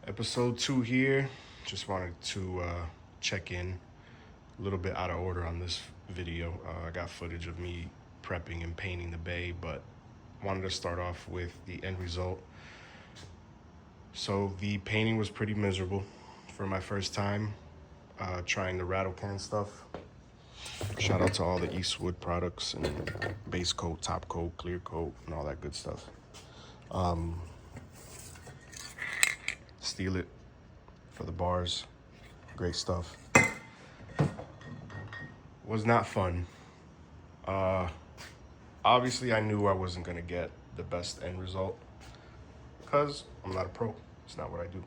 Episode 2 here. Just wanted to check in a little bit out of order on this video. I got footage of me prepping and painting the bay, but wanted to start off with the end result. So the painting was pretty miserable for my first time trying the rattle can stuff. Shout out to all the Eastwood products and base coat, top coat, clear coat, and all that good stuff. Steal it for the bars. Great stuff. Was not fun. Obviously, I knew I wasn't going to get the best end result because I'm not a pro. It's not what I do.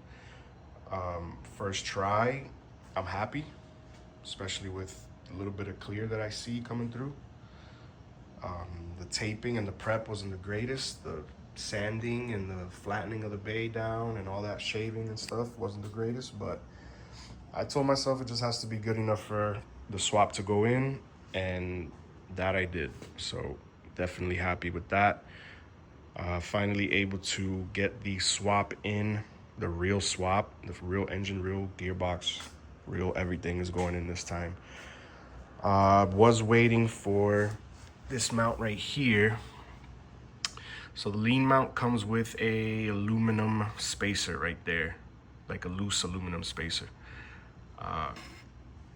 First try, I'm happy, especially with a little bit of clear that I see coming through. The taping and the prep wasn't the greatest. The sanding and the flattening of the bay down and all that shaving and stuff wasn't the greatest, but I told myself it just has to be good enough for the swap to go in, and that I did. So definitely happy with that. Finally able to get the swap in, the real swap, the real engine, real gearbox, real everything is going in this time. Was waiting for this mount right here. So the lean mount comes with a aluminum spacer right there, like a loose aluminum spacer.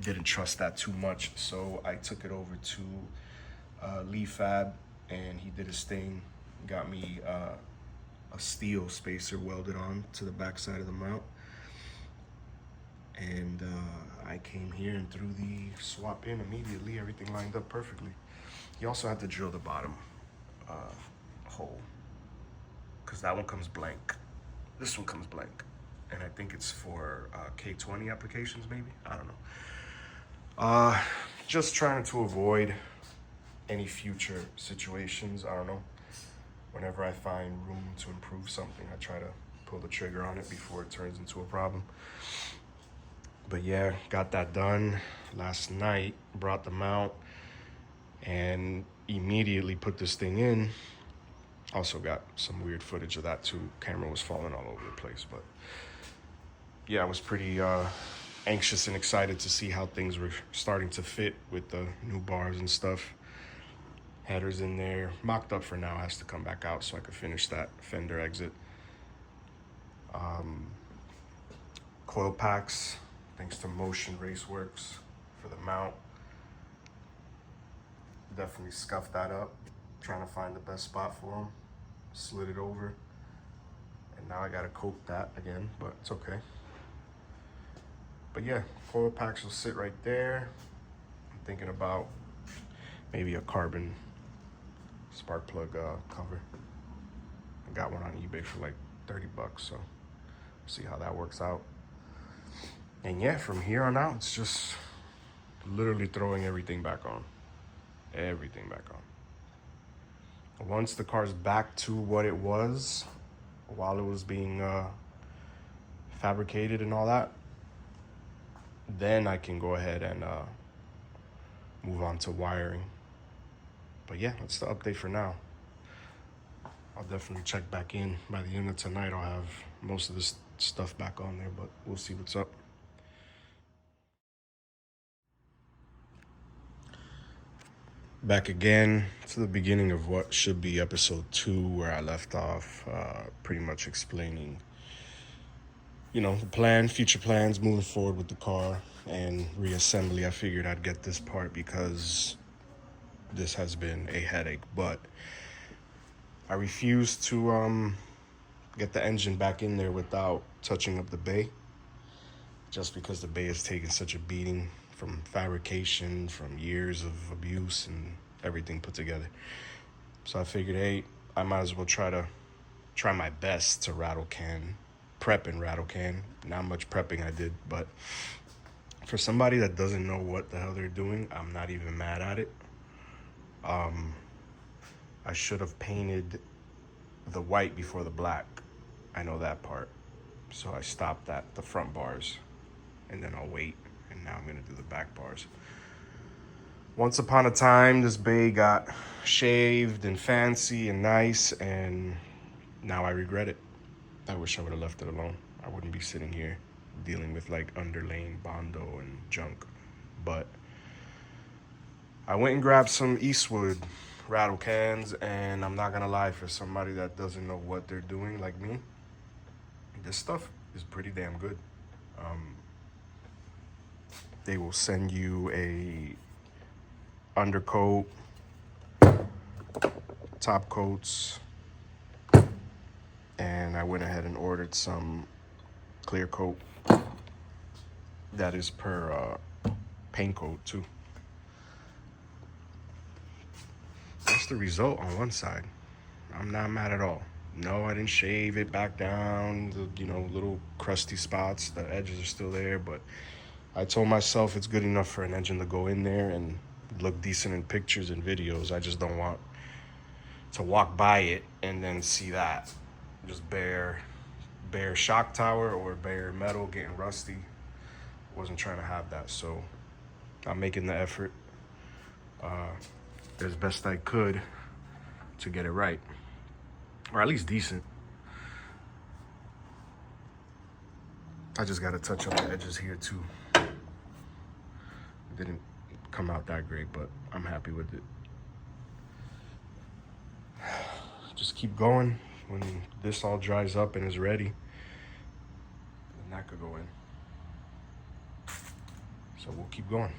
Didn't trust that too much, so I took it over to Lee Fab, and he did his thing. Got me a steel spacer welded on to the back side of the mount. And I came here and threw the swap in immediately. Everything lined up perfectly. You also have to drill the bottom hole, because that one comes blank. This one comes blank, and I think it's for K20 applications, maybe. I don't know. Just trying to avoid any future situations. I don't know. Whenever I find room to improve something, I try to pull the trigger on it before it turns into a problem. But yeah, got that done last night. Brought the mount and immediately put this thing in. Also got some weird footage of that too. Camera was falling all over the place, but yeah, I was pretty anxious and excited to see how things were starting to fit with the new bars and stuff. Headers in there, mocked up for now, has to come back out so I could finish that fender exit. Coil packs, thanks to Motion Raceworks for the mount. Definitely scuffed that up, trying to find the best spot for them. Slid it over, and now I gotta coat that again, but it's okay. But yeah, coil packs will sit right there. I'm thinking about maybe a carbon spark plug cover. I got one on eBay for like 30 bucks, so see how that works out. And yeah, from here on out, it's just literally throwing everything back on. Everything back on. Once the car's back to what it was while it was being fabricated and all that, then I can go ahead and move on to wiring. But yeah, that's the update for now. I'll definitely check back in. By the end of tonight, I'll have most of this stuff back on there, but we'll see what's up. Back again to the beginning of what should be episode 2, where I left off, pretty much explaining, you know, the plan, future plans, moving forward with the car and reassembly. I figured I'd get this part because this has been a headache, but I refuse to get the engine back in there without touching up the bay, just because the bay has taken such a beating from fabrication, from years of abuse and everything put together. So I figured, hey, I might as well try my best to rattle can, prep and rattle can. Not much prepping I did, but for somebody that doesn't know what the hell they're doing, I'm not even mad at it. I should have painted the white before the black. I know that part. So I stopped at the front bars, and then I'll wait. And now I'm gonna do the back bars. Once upon a time, this bay got shaved and fancy and nice, and now I regret it. I wish I would have left it alone. I wouldn't be sitting here dealing with like underlaying Bondo and junk. But I went and grabbed some Eastwood rattle cans, and I'm not gonna lie, for somebody that doesn't know what they're doing like me, this stuff is pretty damn good. They will send you a undercoat, top coats, and I went ahead and ordered some clear coat that is per paint coat too. That's the result on one side. I'm not mad at all. No, I didn't shave it back down, the, you know, little crusty spots, the edges are still there, but I told myself it's good enough for an engine to go in there and look decent in pictures and videos. I just don't want to walk by it and then see that. Just bare shock tower or bare metal getting rusty. Wasn't trying to have that, so I'm making the effort as best I could to get it right, or at least decent. I just gotta touch up the edges here too. It didn't come out that great, but I'm happy with it. Just keep going. When this all dries up and is ready, then that could go in. So we'll keep going.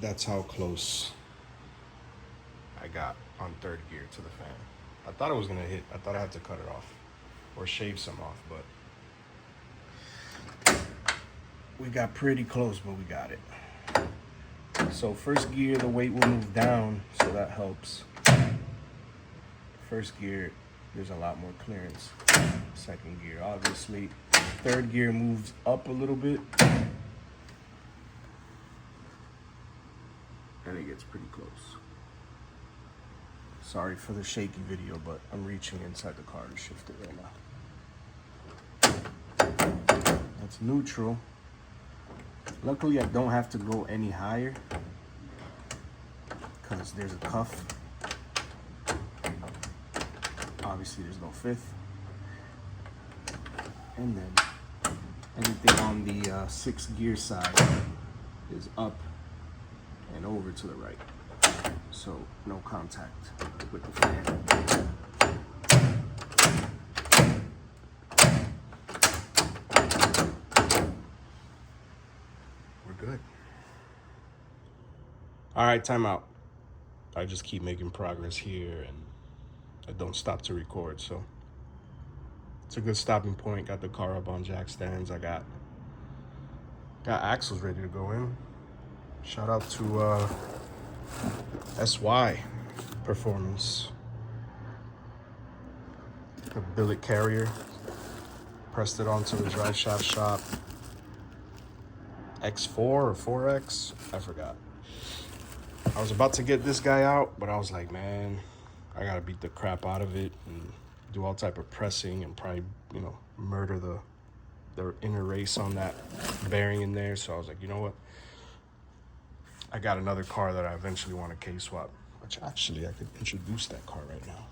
That's how close I got on third gear to the fan. I thought it was gonna hit. I thought I had to cut it off or shave some off, but we got pretty close, but we got it. So first gear, the weight will move down, so that helps. First gear, there's a lot more clearance. Second gear, obviously. Third gear moves up a little bit. And it gets pretty close. Sorry for the shaky video, but I'm reaching inside the car to shift it right now. That's neutral. Luckily, I don't have to go any higher because there's a cuff. Obviously, there's no fifth. And then anything on the sixth gear side is up and over to the right. So no contact with the fan. We're good. All right, time out. I just keep making progress here and I don't stop to record, so it's a good stopping point. Got the car up on jack stands. I got axles ready to go in. Shout out to SY Performance. The billet carrier. Pressed it onto the drive shaft shop. X4 or 4X, I forgot. I was about to get this guy out, but I was like, man, I gotta beat the crap out of it and do all type of pressing and probably, you know, murder the inner race on that bearing in there. So I was like, you know what? I got another car that I eventually want to K-swap, which actually I could introduce that car right now.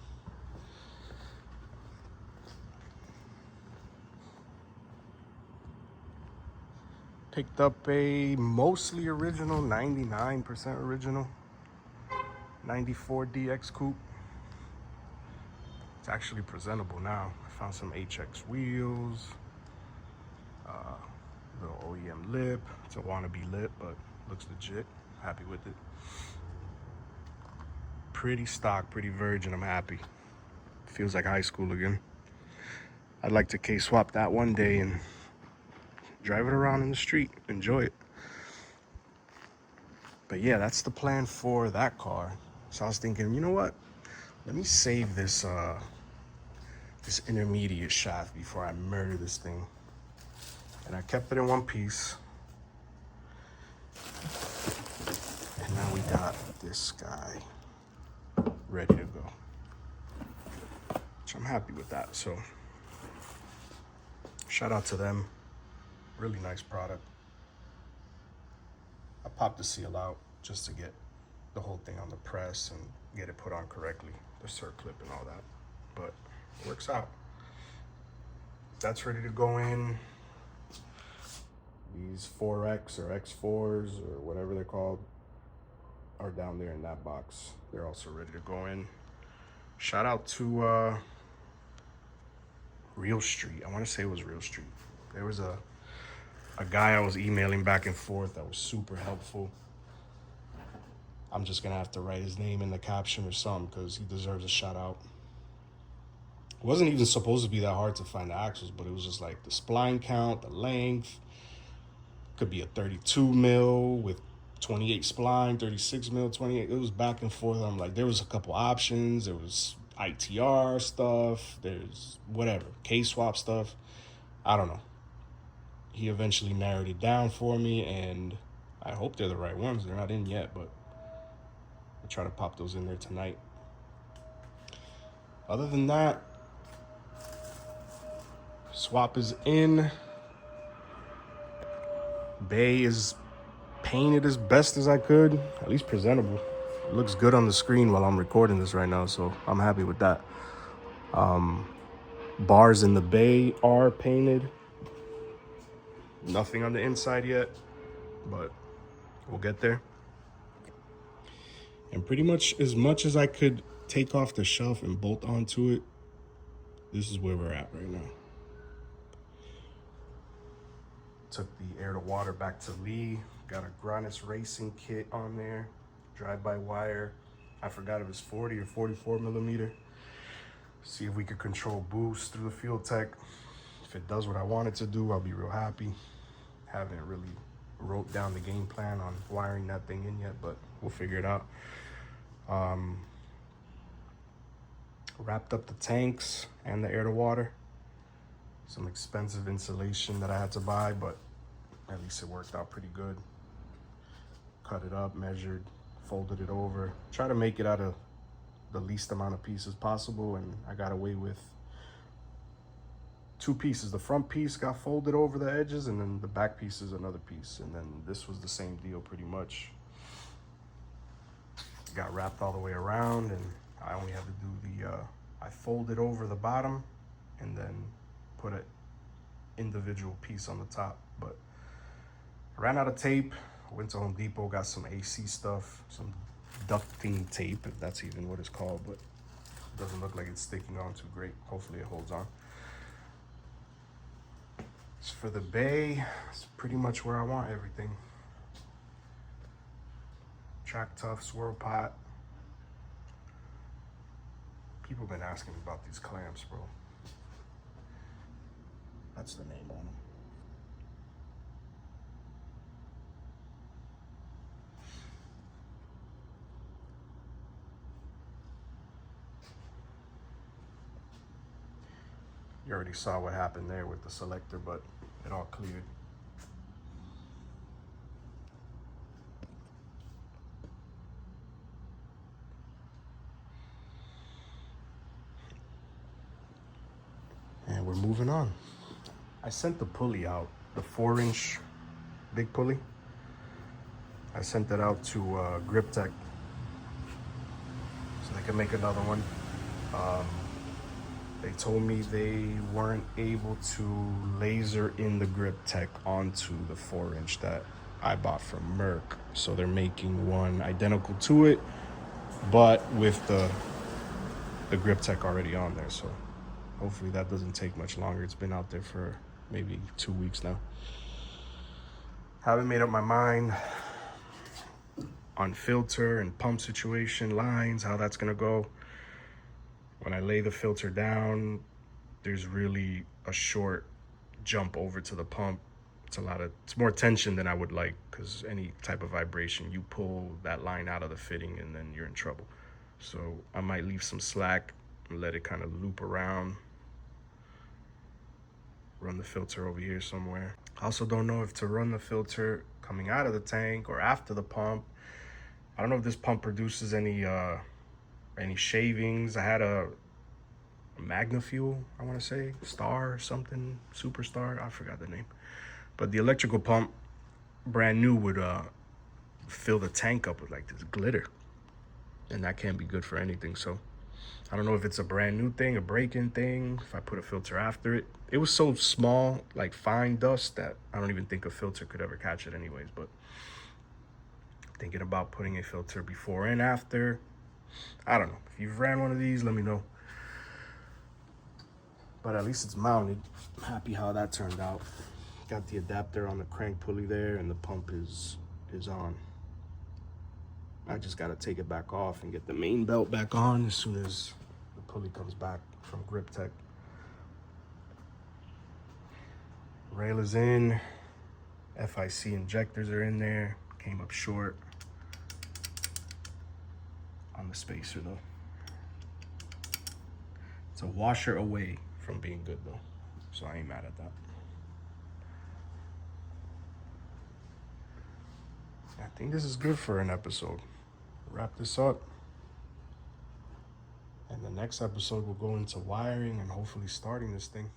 Picked up a mostly original, 99% original, 94 DX Coupe. It's actually presentable now. I found some HX wheels, little OEM lip. It's a wannabe lip, but looks legit. Happy with it. Pretty stock, pretty virgin. I'm happy. Feels like high school again. I'd like to K-swap that one day and drive it around in the street, enjoy it. But yeah, that's the plan for that car. So I was thinking, you know what? Let me save this this intermediate shaft before I murder this thing. And I kept it in one piece. And now we got this guy ready to go. Which I'm happy with that. So shout out to them. Really nice product. I popped the seal out just to get the whole thing on the press and get it put on correctly, the circlip and all that. But it works out. That's ready to go in. These 4X or X4s or whatever they're called are down there in that box. They're also ready to go in. Shout out to Real Street. I want to say it was Real Street. There was a guy I was emailing back and forth that was super helpful. I'm just gonna have to write his name in the caption or something because he deserves a shout out. It wasn't even supposed to be that hard to find the axles, but it was just like the spline count, the length. Could be a 32 mil with 28 spline, 36 mil, 28. It was back and forth. I'm like, there was a couple options. There was ITR stuff. There's whatever, K-swap stuff. I don't know. He eventually narrowed it down for me, and I hope they're the right ones. They're not in yet, but I'll try to pop those in there tonight. Other than that, swap is in. Bay is painted as best as I could, at least presentable. It looks good on the screen while I'm recording this right now, so I'm happy with that. Bars in the bay are painted. Nothing on the inside yet, but we'll get there. And pretty much as I could take off the shelf and bolt onto it, this is where we're at right now. took the air to water back to Lee. Got a MercRacing kit on there, drive-by-wire. I forgot it was 40 or 44 millimeter. See if we could control boost through the Fuel Tech. If it does what I want it to do, I'll be real happy. Haven't really wrote down the game plan on wiring that thing in yet, but we'll figure it out. Wrapped up the tanks and the air to water. Some expensive insulation that I had to buy, but at least it worked out pretty good. Cut it up, measured, folded it over. Try to make it out of the least amount of pieces possible, and I got away with 2 pieces. The front piece got folded over the edges, and then the back piece is another piece. And then this was the same deal pretty much. Got wrapped all the way around, and I only had to do the, I folded over the bottom and then put an individual piece on the top. But I ran out of tape. Went to Home Depot, got some AC stuff, some ducting tape, if that's even what it's called, but it doesn't look like it's sticking on too great. Hopefully it holds on. As for the bay, it's pretty much where I want everything. Track Tough, swirl pot. People have been asking me about these clamps, bro. That's the name on them. You already saw what happened there with the selector, but it all cleared. And we're moving on. I sent the pulley out, the 4-inch big pulley. I sent that out to Grip Tech so they can make another one. They told me they weren't able to laser in the Grip Tech onto the 4-inch that I bought from Merc. So they're making one identical to it, but with the Grip Tech already on there. So hopefully that doesn't take much longer. It's been out there for maybe 2 weeks now. Haven't made up my mind on filter and pump situation, lines, how that's gonna go. When I lay the filter down, there's really a short jump over to the pump. It's more tension than I would like, because any type of vibration, you pull that line out of the fitting and then you're in trouble. So I might leave some slack and let it kind of loop around. Run the filter over here somewhere. I also don't know if to run the filter coming out of the tank or after the pump. I don't know if this pump produces any shavings. I had a Magnafuel, I want to say, Star or something, Superstar, I forgot the name. But the electrical pump, brand new, would fill the tank up with like this glitter, and that can't be good for anything. So I don't know if it's a brand new thing, a break-in thing, if I put a filter after it. It was so small, like fine dust, that I don't even think a filter could ever catch it anyways. But thinking about putting a filter before and after. I don't know. If you've ran one of these, let me know. But at least it's mounted. I'm happy how that turned out. Got the adapter on the crank pulley there, and the pump is on. I just gotta take it back off and get the main belt back on as soon as the pulley comes back from Grip Tech. Rail is in. FIC injectors are in there. Came up short on the spacer though. It's a washer away from being good though, so I ain't mad at that. I think this is good for an episode. Wrap this up, and the next episode will go into wiring and hopefully starting this thing.